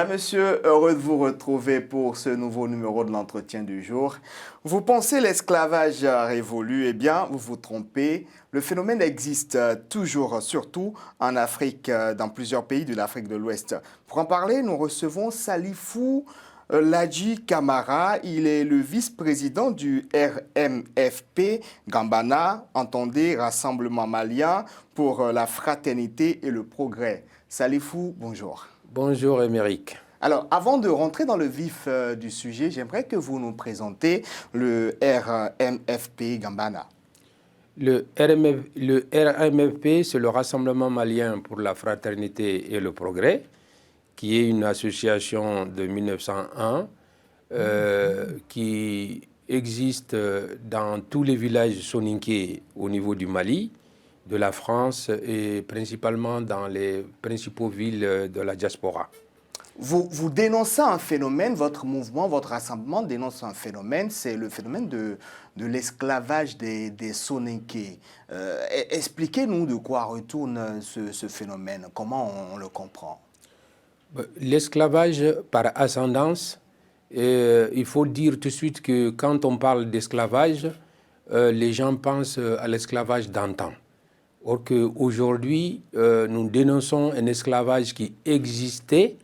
Madame, Monsieur, heureux de vous retrouver pour ce nouveau numéro de l'entretien du jour. Vous pensez l'esclavage révolu? Eh bien, vous vous trompez. Le phénomène existe toujours, surtout en Afrique, dans plusieurs pays de l'Afrique de l'Ouest. Pour en parler, nous recevons Salifou Ladji Camara. Il est le vice-président du RMFP Gambana, entendez Rassemblement malien pour la fraternité et le progrès. Salifou, bonjour. Bonjour Émeric. Alors, avant de rentrer dans le vif du sujet, j'aimerais que vous nous présentez le RMFP Gambana. Le RMFP, c'est le Rassemblement malien pour la fraternité et le progrès, qui est une association de 1901 qui existe dans tous les villages soninké au niveau du Mali, de la France et principalement dans les principales villes de la diaspora. Vous dénoncez un phénomène, votre mouvement, votre rassemblement dénonce un phénomène, c'est le phénomène de l'esclavage des Soninké. Expliquez-nous de quoi retourne ce phénomène, comment on le comprend. L'esclavage par ascendance, il faut dire tout de suite que quand on parle d'esclavage, les gens pensent à l'esclavage d'antan. Or qu'aujourd'hui, nous dénonçons un esclavage qui existait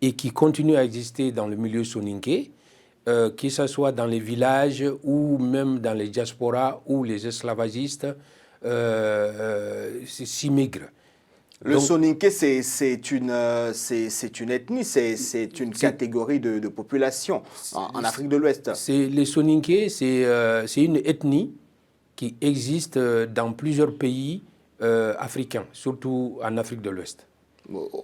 et qui continue à exister dans le milieu soninké, que ce soit dans les villages ou même dans les diasporas où les esclavagistes s'immigrent. Le soninké, c'est une ethnie, c'est une catégorie de population en Afrique de l'Ouest. Les soninké, c'est une ethnie qui existe dans plusieurs pays africains, surtout en Afrique de l'Ouest.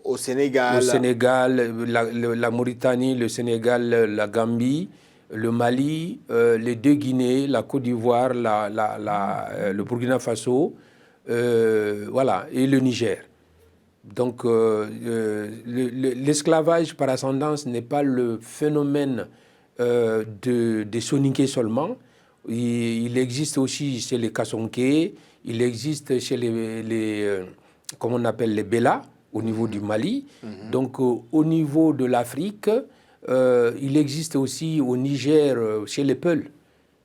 Au Sénégal. Le Sénégal, la Mauritanie, le Sénégal, la Gambie, le Mali, les deux Guinées, la Côte d'Ivoire, le Burkina Faso, voilà, et le Niger. Donc l'esclavage par ascendance n'est pas le phénomène des soninké seulement. Il existe aussi chez les Kassonké, il existe chez comme on appelle les Bella, au niveau du Mali. Donc au niveau de l'Afrique, il existe aussi au Niger chez les Peuls.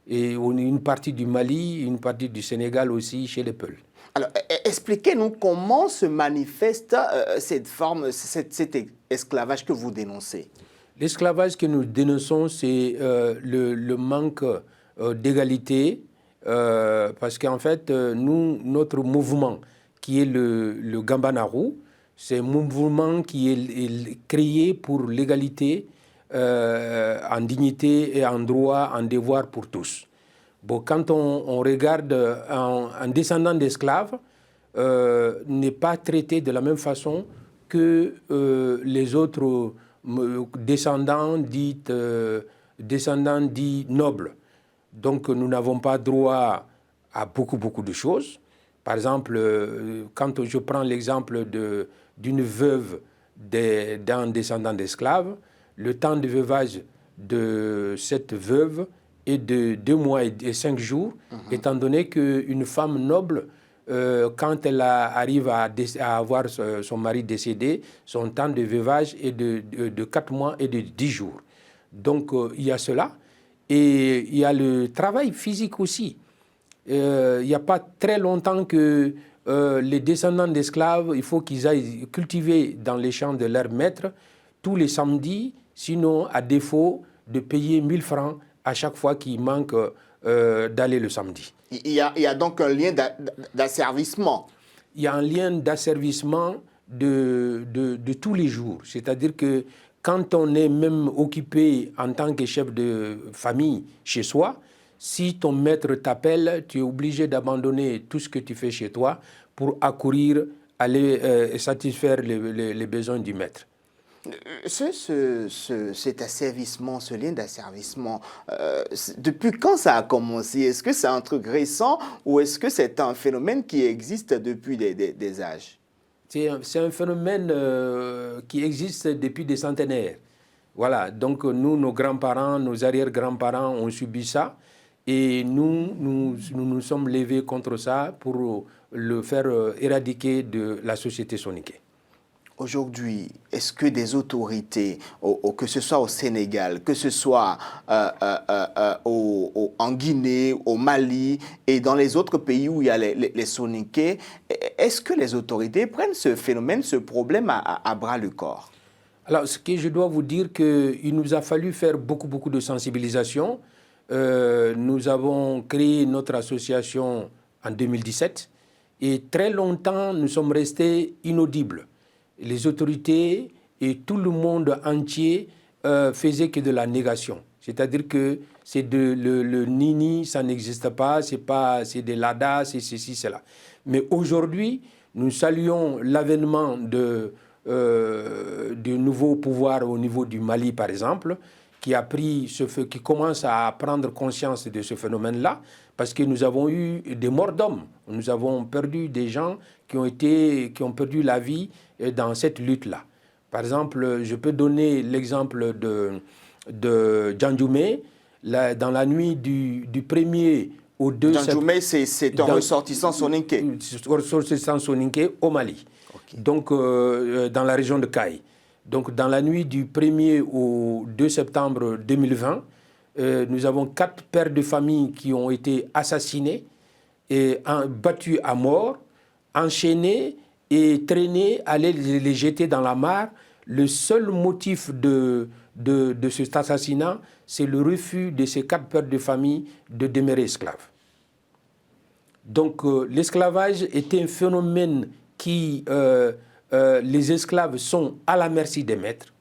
Et une partie du Mali, une partie du Sénégal aussi chez les Peuls. Alors, expliquez-nous comment se manifeste cette forme, cet esclavage que vous dénoncez. L'esclavage que nous dénonçons, c'est le manque d'égalité, parce qu'en fait, notre mouvement, qui est le Gambanaru, c'est un mouvement qui est créé pour l'égalité en dignité et en droit, en devoir pour tous. Bon, quand on regarde un descendant d'esclaves, n'est pas traité de la même façon que les autres descendants dits nobles. Donc nous n'avons pas droit à beaucoup de choses. Par exemple, quand je prends l'exemple d'une veuve d'un descendant d'esclaves, le temps de veuvage de cette veuve est de 2 mois et 5 jours, étant donné qu'une femme noble, quand elle arrive à avoir son mari décédé, son temps de veuvage est de 4 mois et de 10 jours. Donc il y a cela. Et il y a le travail physique aussi. Il n'y a pas très longtemps que les descendants d'esclaves, il faut qu'ils aillent cultiver dans les champs de leur maître tous les samedis, sinon à défaut de payer 1000 francs à chaque fois qu'il manque d'aller le samedi. Il y a donc un lien d'asservissement. Il y a un lien d'asservissement de tous les jours. C'est-à-dire que quand on est même occupé en tant que chef de famille chez soi, si ton maître t'appelle, tu es obligé d'abandonner tout ce que tu fais chez toi pour accourir, aller satisfaire les besoins du maître. Cet asservissement, ce lien d'asservissement, depuis quand ça a commencé? Est-ce que c'est un truc récent ou est-ce que c'est un phénomène qui existe depuis des âges? C'est un phénomène qui existe depuis des centenaires. Voilà, donc nous, nos grands-parents, nos arrière-grands-parents ont subi ça et nous sommes levés contre ça pour le faire éradiquer de la société soninké. Aujourd'hui, est-ce que des autorités, que ce soit au Sénégal, que ce soit en Guinée, au Mali et dans les autres pays où il y a les Soninké, est-ce que les autorités prennent ce phénomène, ce problème à bras le corps? Alors, ce que je dois vous dire, qu'il nous a fallu faire beaucoup de sensibilisation. Nous avons créé notre association en 2017 et très longtemps, nous sommes restés inaudibles. Les autorités et tout le monde entier faisaient que de la négation. C'est-à-dire que c'est le nini, ça n'existe pas, c'est des ladas, c'est ceci, cela. Mais aujourd'hui, nous saluons l'avènement de nouveaux pouvoirs au niveau du Mali, par exemple, qui commence à prendre conscience de ce phénomène-là, parce que nous avons eu des morts d'hommes. Nous avons perdu des gens qui ont perdu la vie dans cette lutte-là. Par exemple, je peux donner l'exemple de Djandjoumé. Dans la nuit du 1er au 2 septembre... Djandjoumé, c'est un ressortissant soninké. Ressortissant soninké au Mali. Okay. Donc, dans la région de Kaï. Donc, dans la nuit du 1er au 2 septembre 2020, nous avons 4 pères de famille qui ont été assassinés, et battus à mort, enchaînés et traînés, aller les jeter dans la mare. Le seul motif de cet assassinat, c'est le refus de ces 4 pères de famille de demeurer esclaves. Donc, l'esclavage est un phénomène qui... les esclaves sont à la merci des maîtres.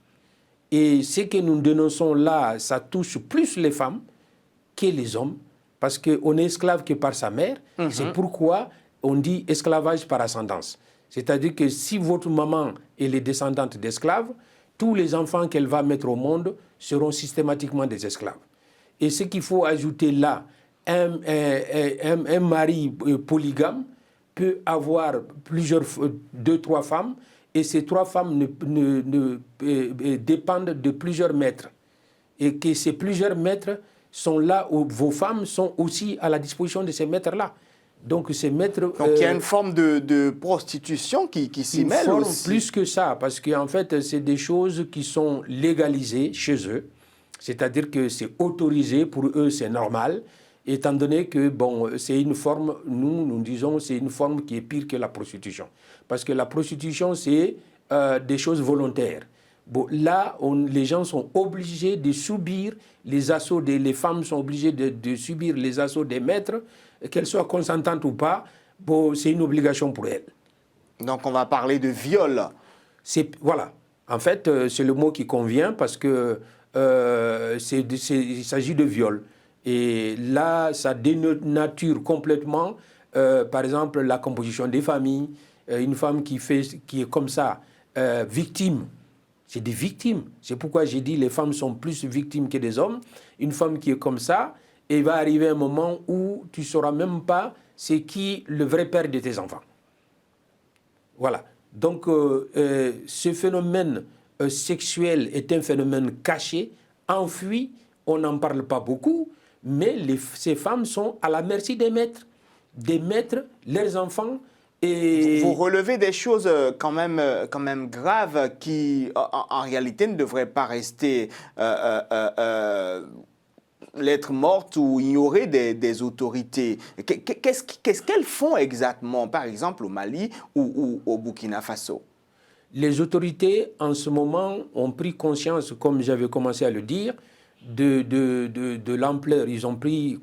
Et ce que nous dénonçons là, ça touche plus les femmes que les hommes, parce qu'on est esclave que par sa mère. C'est pourquoi on dit esclavage par ascendance. C'est-à-dire que si votre maman est descendante d'esclaves, tous les enfants qu'elle va mettre au monde seront systématiquement des esclaves. Et ce qu'il faut ajouter là, un mari polygame peut avoir 2-3 femmes, et ces 3 femmes dépendent de plusieurs maîtres. Et que ces plusieurs maîtres sont là où vos femmes sont aussi à la disposition de ces maîtres-là. Donc ces maîtres... Donc il y a une forme de prostitution qui s'y mêle aussi. Plus que ça, parce qu'en fait, c'est des choses qui sont légalisées chez eux. C'est-à-dire que c'est autorisé, pour eux, c'est normal. Étant donné que, bon, c'est une forme, nous disons, c'est une forme qui est pire que la prostitution. Parce que la prostitution, c'est des choses volontaires. Bon, là, les gens sont obligés de subir les assauts, les femmes sont obligées de subir les assauts des maîtres, qu'elles soient consentantes ou pas, bon, c'est une obligation pour elles. Donc on va parler de viol. Voilà. En fait, c'est le mot qui convient parce que il s'agit de viol. Et là, ça dénature complètement, par exemple, la composition des familles. Une femme qui est comme ça, victime, c'est des victimes. C'est pourquoi j'ai dit les femmes sont plus victimes que des hommes. Une femme qui est comme ça, il va arriver un moment où tu ne sauras même pas c'est qui le vrai père de tes enfants. Voilà. Donc, ce phénomène sexuel est un phénomène caché, enfoui. On n'en parle pas beaucoup. Mais ces femmes sont à la merci des maîtres, leurs enfants. Et vous relevez des choses quand même graves qui, en réalité, ne devraient pas rester lettre morte ou ignorées des autorités. Qu'est-ce qu'elles font exactement, par exemple, au Mali ou au Burkina Faso? Les autorités, en ce moment, ont pris conscience, comme j'avais commencé à le dire, de l'ampleur. Ils ont pris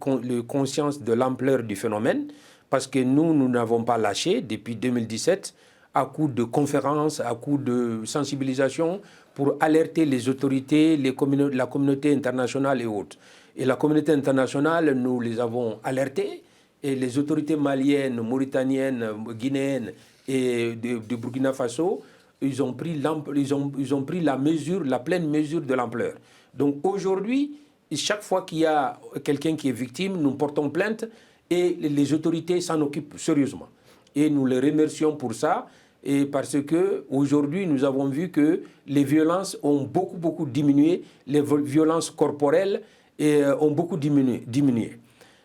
conscience de l'ampleur du phénomène parce que nous n'avons pas lâché depuis 2017 à coup de conférences, à coup de sensibilisation pour alerter les autorités, la communauté internationale et autres. Et la communauté internationale, nous les avons alertés et les autorités maliennes, mauritaniennes, guinéennes et de Burkina Faso, ils ont pris la pleine mesure de l'ampleur. Donc aujourd'hui, chaque fois qu'il y a quelqu'un qui est victime, nous portons plainte et les autorités s'en occupent sérieusement. Et nous les remercions pour ça, et parce qu'aujourd'hui, nous avons vu que les violences ont beaucoup diminué, les violences corporelles ont beaucoup diminué.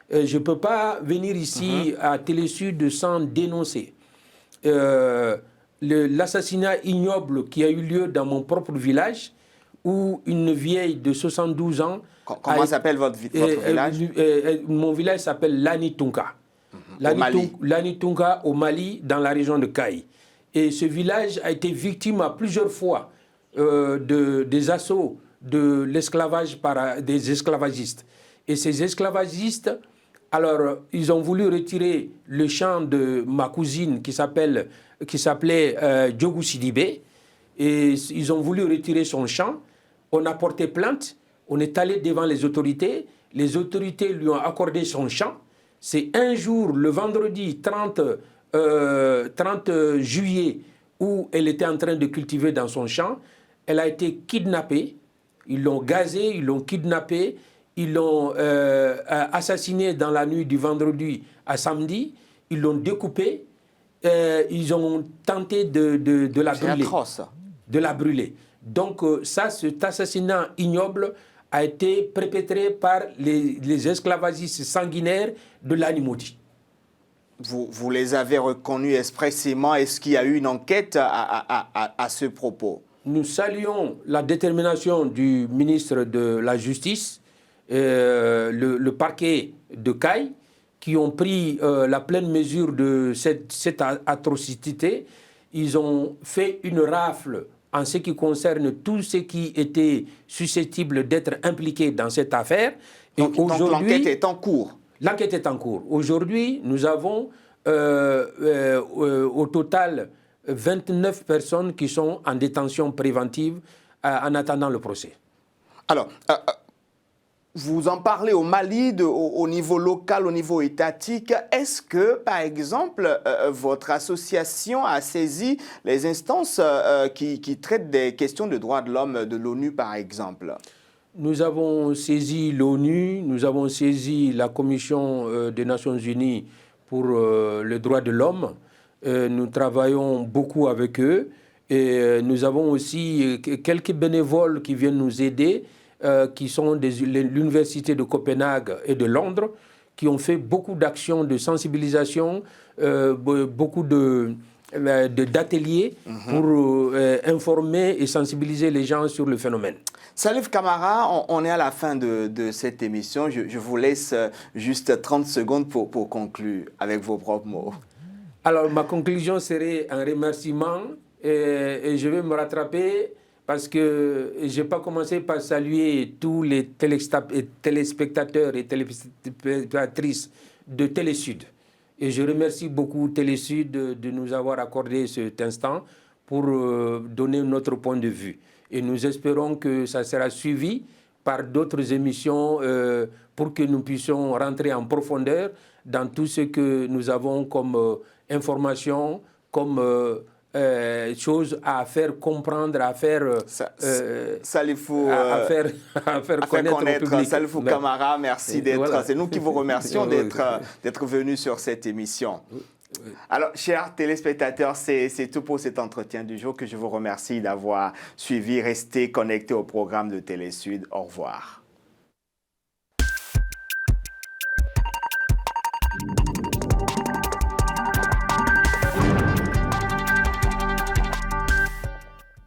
Je ne peux pas venir ici à Télé Sud sans dénoncer l'assassinat ignoble qui a eu lieu dans mon propre village, où une vieille de 72 ans... Comment s'appelle votre village? Mon village s'appelle Lanitunka. Lanitunka au Mali, dans la région de Kaï. Et ce village a été victime à plusieurs fois des assauts de l'esclavage par des esclavagistes. Et ces esclavagistes, alors, ils ont voulu retirer le champ de ma cousine qui s'appelait Djogou Sidibé. Et ils ont voulu retirer son champ. On a porté plainte. On est allé devant les autorités. Les autorités lui ont accordé son champ. C'est un jour, le vendredi 30 juillet, où elle était en train de cultiver dans son champ. Elle a été kidnappée. Ils l'ont gazée, ils l'ont kidnappée. Ils l'ont assassinée dans la nuit du vendredi à samedi. Ils l'ont découpée. Ils ont tenté de la brûler. C'est atroce. De la brûler. Donc cet assassinat ignoble a été perpétré par les esclavagistes sanguinaires de l'Animoti. Vous les avez reconnus expressément. Est-ce qu'il y a eu une enquête à ce propos? Nous saluons la détermination du ministre de la Justice, le parquet de Kaï, qui ont pris la pleine mesure de cette atrocité. Ils ont fait une rafle en ce qui concerne tous ceux qui étaient susceptibles d'être impliqués dans cette affaire. Donc l'enquête est en cours. L'enquête est en cours. Aujourd'hui, nous avons au total 29 personnes qui sont en détention préventive en attendant le procès. Alors, vous en parlez au Mali, au niveau local, au niveau étatique. Est-ce que, par exemple, votre association a saisi les instances qui traitent des questions de droits de l'homme de l'ONU, par exemple? Nous avons saisi l'ONU, nous avons saisi la Commission des Nations Unies pour les droits de l'homme. Nous travaillons beaucoup avec eux et nous avons aussi quelques bénévoles qui viennent nous aider, qui sont de l'Université de Copenhague et de Londres, qui ont fait beaucoup d'actions de sensibilisation, beaucoup d'ateliers pour informer et sensibiliser les gens sur le phénomène. Salif Camara, on est à la fin de cette émission. Je vous laisse juste 30 secondes pour conclure avec vos propres mots. Alors, ma conclusion serait un remerciement et je vais me rattraper parce que je n'ai pas commencé par saluer tous les téléspectateurs et téléspectatrices de Télésud. Et je remercie beaucoup Télésud de nous avoir accordé cet instant pour donner notre point de vue. Et nous espérons que ça sera suivi par d'autres émissions pour que nous puissions rentrer en profondeur dans tout ce que nous avons comme information, comme choses à faire comprendre, à faire, connaître. Salifou Camara, merci d'être. Voilà. C'est nous qui vous remercions d'être venus sur cette émission. Alors, chers téléspectateurs, c'est tout pour cet entretien du jour que je vous remercie d'avoir suivi. Restez connectés au programme de Télésud. Au revoir.